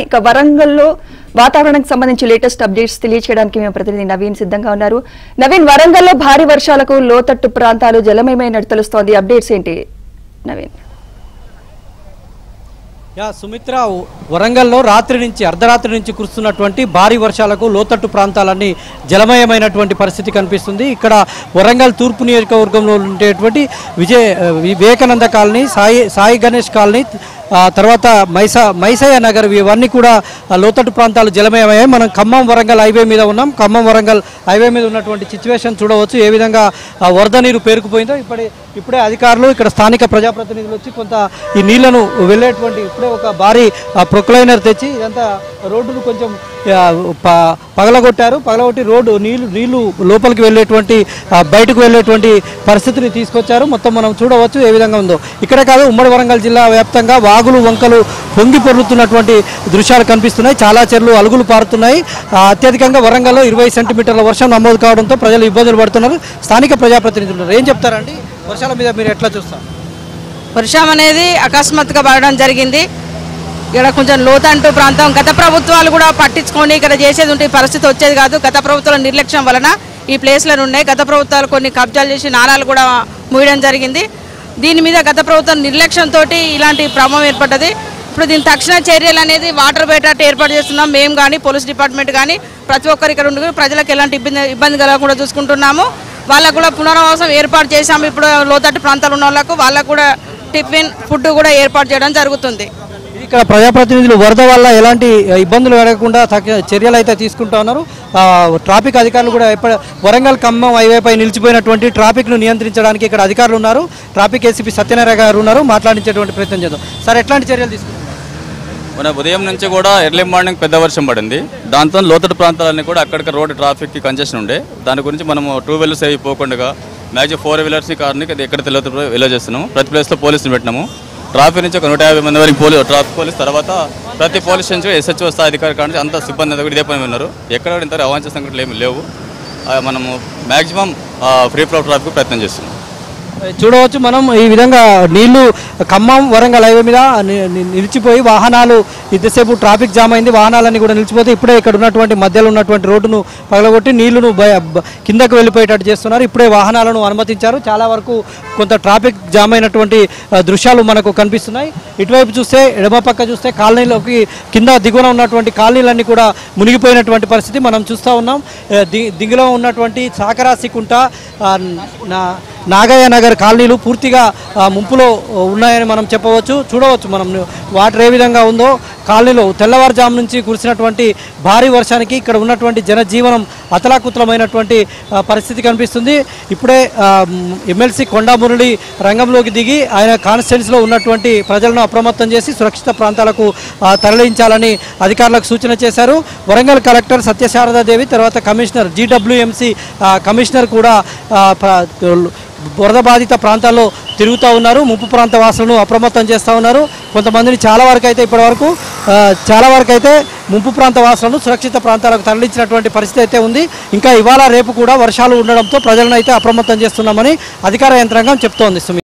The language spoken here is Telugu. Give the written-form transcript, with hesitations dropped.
ఇక వరంగల్లో వాతావరణానికి సంబంధించి లేటెస్ట్ అప్డేట్స్ తెలియజేయడానికి మేము ప్రతినిధి నవీన్ సిద్ధంగా ఉన్నారు. నవీన్, వరంగల్లో భారీ వర్షాలకు లోతట్టు ప్రాంతాలు జలమయమైనట్టు తెలుస్తోంది. అప్డేట్స్ ఏంటి నవీన్? సుమిత్ర, వరంగల్లో అర్ధరాత్రి నుంచి కురుస్తున్నటువంటి భారీ వర్షాలకు లోతట్టు ప్రాంతాలన్నీ జలమయమైనటువంటి పరిస్థితి కనిపిస్తుంది. ఇక్కడ వరంగల్ తూర్పు నియోజకవర్గంలో ఉండేటువంటి వివేకానంద కాలనీ, సాయి గణేష్ కాలనీ, తర్వాత మైసయ్య నగర్, ఇవన్నీ కూడా లోతట్టు ప్రాంతాలు జలమయమయ్యాయి. మనం ఖమ్మం వరంగల్ హైవే మీద ఉన్నాం. ఖమ్మం వరంగల్ హైవే మీద ఉన్నటువంటి సిచ్యువేషన్ చూడవచ్చు, ఏ విధంగా వరద నీరు పేరుకుపోయిందో. ఇప్పుడే అధికారులు, ఇక్కడ స్థానిక ప్రజాప్రతినిధులు వచ్చి కొంత ఈ నీళ్లను వెళ్ళేటువంటి ఇప్పుడే ఒక భారీ ప్రొక్లైనర్ తెచ్చి ఇదంతా రోడ్డును కొంచెం పగలగొట్టి రోడ్డు నీళ్లు లోపలికి వెళ్ళేటువంటి బయటకు వెళ్ళేటువంటి పరిస్థితిని తీసుకొచ్చారు. మొత్తం మనం చూడవచ్చు ఏ విధంగా ఉందో. ఇక్కడే కాదు, ఉమ్మడి వరంగల్ జిల్లా వ్యాప్తంగా వాగులు వంకలు పొంగి పొర్లుతున్నటువంటి దృశ్యాలు కనిపిస్తున్నాయి. చాలా చెర్లు అలుగులు పారుతున్నాయి. అత్యధికంగా వరంగల్లో 20 సెంటీమీటర్ల వర్షం నమోదు కావడంతో ప్రజలు ఇబ్బందులు పడుతున్నారు. స్థానిక ప్రజాప్రతినిధులు ఏం చెప్తారండి వర్షాల మీద, మీరు ఎట్లా చూస్తారు? వర్షం అనేది అకస్మాత్తుగా పడడం జరిగింది. ఇక్కడ కొంచెం లోతంటు ప్రాంతం. గత ప్రభుత్వాలు కూడా పట్టించుకొని ఇక్కడ చేసేది ఉంటే పరిస్థితి వచ్చేది కాదు. గత ప్రభుత్వాల నిర్లక్ష్యం వలన ఈ ప్లేస్లను ఉన్నాయి. గత ప్రభుత్వాలు కొన్ని కబ్జాలు చేసి నాలాలు కూడా మూయడం జరిగింది. దీని మీద గత ప్రభుత్వం నిర్లక్ష్యంతో ఇలాంటి ప్రమాదం ఏర్పడ్డది. ఇప్పుడు దీని తక్షణ చర్యలు అనేది వాటర్ బయట ఏర్పాటు చేస్తున్నాం. మేము కానీ పోలీస్ డిపార్ట్మెంట్ కానీ ప్రతి ఒక్కరు ఇక్కడ ఉండి ప్రజలకు ఎలాంటి ఇబ్బంది కలగకుండా చూసుకుంటున్నాము. వాళ్ళకు కూడా పునరావాసం ఏర్పాటు చేశాము. ఇప్పుడు లోతట్టు ప్రాంతాలు ఉన్న వాళ్ళకు కూడా టిఫిన్ ఫుడ్ కూడా ఏర్పాటు చేయడం జరుగుతుంది. ఇక్కడ ప్రజాప్రతినిధులు వరద వల్ల ఎలాంటి ఇబ్బందులు కలగకుండా చర్యలు అయితే తీసుకుంటా ఉన్నారు. ట్రాఫిక్ అధికారులు కూడా వరంగల్ ఖమ్మం హైవేపై నిలిచిపోయినటువంటి ట్రాఫిక్ను నియంత్రించడానికి ఇక్కడ అధికారులు ఉన్నారు. ట్రాఫిక్ ఏసీపీ సత్యనారాయణ గారు ఉన్నారు. మాట్లాడించేటువంటి ప్రయత్నం చేద్దాం. సార్, ఎట్లాంటి చర్యలు తీసుకుంటున్నారు? మన ఉదయం నుంచి కూడా ఎర్లీ మార్నింగ్ పెద్ద వర్షం పడింది. దాంతో లోతట్టు ప్రాంతాలన్నీ కూడా అక్కడికి రోడ్డు ట్రాఫిక్కి కంజెషన్ ఉండే. దాని గురించి మనము 2 వీలర్స్ అవి పోకుండా మ్యాక్సిమం 4 వీలర్స్ కార్ని ఎక్కడ తెలియదు వెళ్ళ చేస్తున్నాము. ప్రతి ప్లేస్లో పోలీసులు పెట్టినాము. ట్రాఫిక్ నుంచి ఒక 150 మంది వరకు ట్రాఫిక్ పోలీస్, తర్వాత ప్రతి పోలీస్ స్టేషన్ SHO స్థాయి అధికారి కానీ అంత సిబ్బంది కూడా ఇదే పని ఉన్నారు. ఎక్కడ ఇంత అవాంఛనీయ సంఘటనలు ఏమి లేవు. మనము మ్యాక్సిమం ఫ్రీ ఫ్లో ట్రాఫిక్ ప్రయత్నం చేస్తున్నాం. చూడవచ్చు మనం ఈ విధంగా నీళ్లు ఖమ్మం వరంగల్ హైవే మీద నిలిచిపోయి వాహనాలు ఇంతసేపు ట్రాఫిక్ జామ్ అయింది. వాహనాలన్నీ కూడా నిలిచిపోతే ఇప్పుడే ఇక్కడ ఉన్నటువంటి మధ్యలో ఉన్నటువంటి రోడ్డును పగలగొట్టి నీళ్లను కిందకు వెళ్ళిపోయేటట్టు చేస్తున్నారు. ఇప్పుడే వాహనాలను అనుమతించారు. చాలా వరకు కొంత ట్రాఫిక్ జామ్ అయినటువంటి దృశ్యాలు మనకు కనిపిస్తున్నాయి. ఇటువైపు చూస్తే, ఎడమ పక్క చూస్తే కాలనీలోకి కింద దిగువన ఉన్నటువంటి కాలనీలన్నీ కూడా మునిగిపోయినటువంటి పరిస్థితి మనం చూస్తూ ఉన్నాం. దిగులో ఉన్నటువంటి సాకరాసికుంట, నాగయ్య నగర్ కాలనీలు పూర్తిగా ముంపులో ఉన్నాయని మనం చెప్పవచ్చు. చూడవచ్చు మనం వాటర్ ఏ విధంగా ఉందో. కాలనీలో తెల్లవారుజాము నుంచి కురిసినటువంటి భారీ వర్షానికి ఇక్కడ ఉన్నటువంటి జనజీవనం అతలాకుతలమైనటువంటి పరిస్థితి కనిపిస్తుంది. ఇప్పుడే ఎమ్మెల్సీ కొండా మురళి రంగంలోకి దిగి ఆయన కాన్స్టిట్యున్సీలో ఉన్నటువంటి ప్రజలను అప్రమత్తం చేసి సురక్షిత ప్రాంతాలకు తరలించాలని అధికారులకు సూచన చేశారు. వరంగల్ కలెక్టర్ సత్యశారదాదేవి, తర్వాత కమిషనర్ GWMC కమిషనర్ కూడా వరద బాధిత ప్రాంతాల్లో తిరుగుతూ ఉన్నారు. ముంపు ప్రాంత వాసులను అప్రమత్తం చేస్తూ ఉన్నారు. కొంతమందిని చాలా వరకు అయితే ముంపు ప్రాంత వాసులను సురక్షిత ప్రాంతాలకు తరలించినటువంటి పరిస్థితి అయితే ఉంది. ఇంకా ఇవాళ రేపు కూడా వర్షాలు ఉండడంతో ప్రజలను అయితే అప్రమత్తం చేస్తున్నామని అధికార యంత్రాంగం చెప్తోంది.